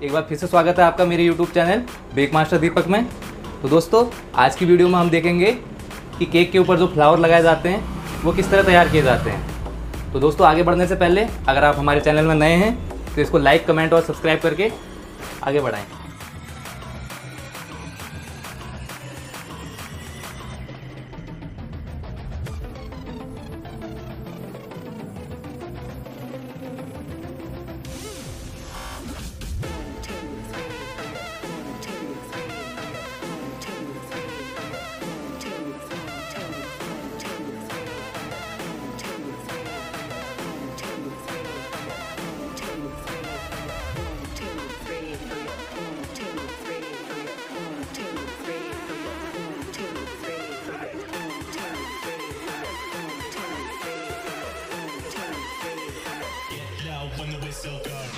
एक बार फिर से स्वागत है आपका मेरे यूट्यूब चैनल बेक मास्टर दीपक में। तो दोस्तों, आज की वीडियो में हम देखेंगे कि केक के ऊपर जो फ्लावर लगाए जाते हैं वो किस तरह तैयार किए जाते हैं। तो दोस्तों, आगे बढ़ने से पहले अगर आप हमारे चैनल में नए हैं तो इसको लाइक, कमेंट और सब्सक्राइब करके आगे बढ़ाएं। When the whistle goes.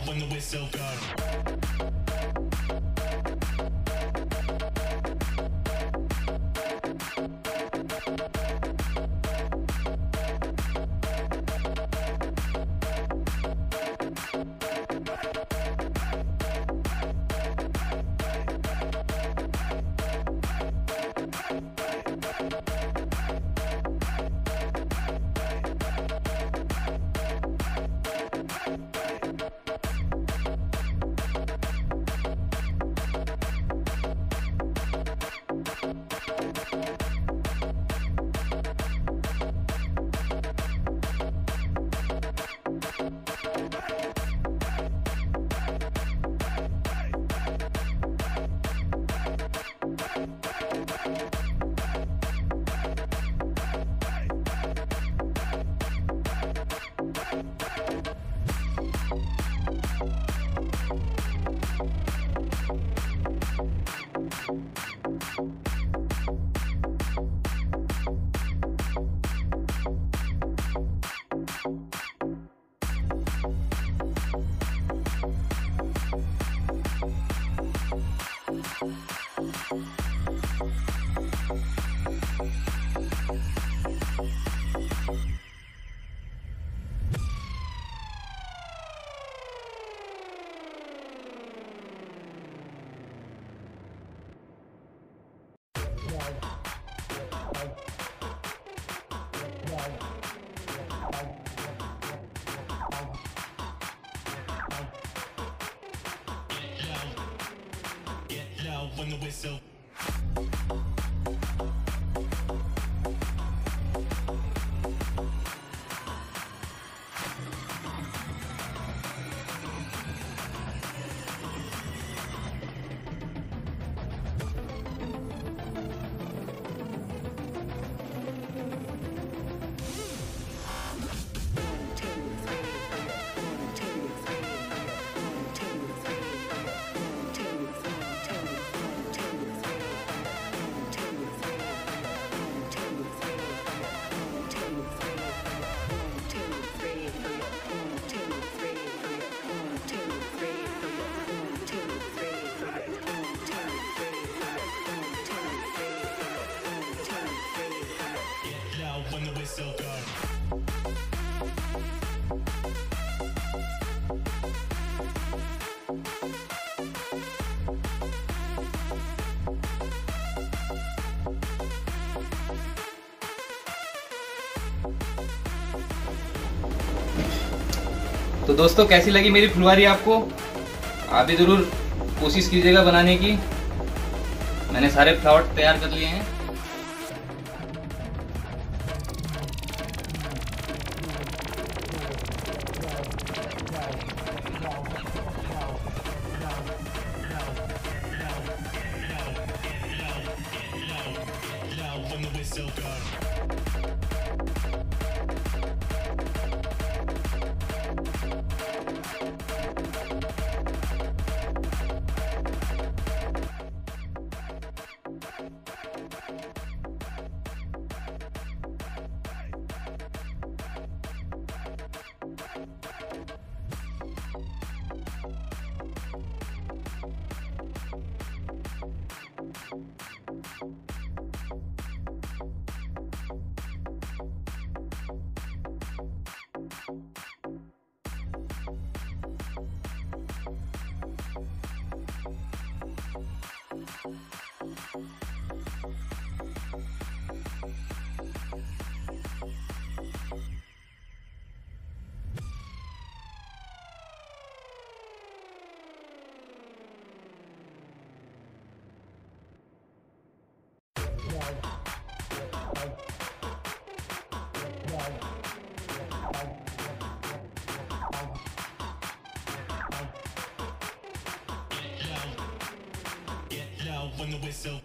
When the whistle goes. When the whistle. When the whistle goes. तो दोस्तों, कैसी लगी मेरी फुलवारी आपको? आप भी ज़रूर कोशिश कीजिएगा बनाने की। मैंने सारे फ्लावर तैयार कर लिए हैं। Get low when the whistle.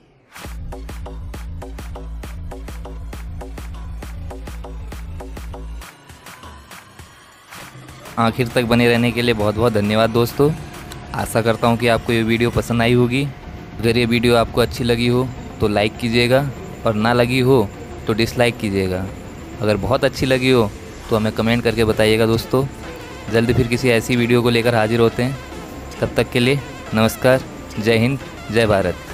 आखिर तक बने रहने के लिए बहुत बहुत धन्यवाद दोस्तों। आशा करता हूँ कि आपको ये वीडियो पसंद आई होगी। अगर ये वीडियो आपको अच्छी लगी हो तो लाइक कीजिएगा और ना लगी हो तो डिसलाइक कीजिएगा। अगर बहुत अच्छी लगी हो तो हमें कमेंट करके बताइएगा दोस्तों। जल्द फिर किसी ऐसी वीडियो को लेकर हाजिर होते हैं। तब तक के लिए नमस्कार, जय हिंद, जय भारत।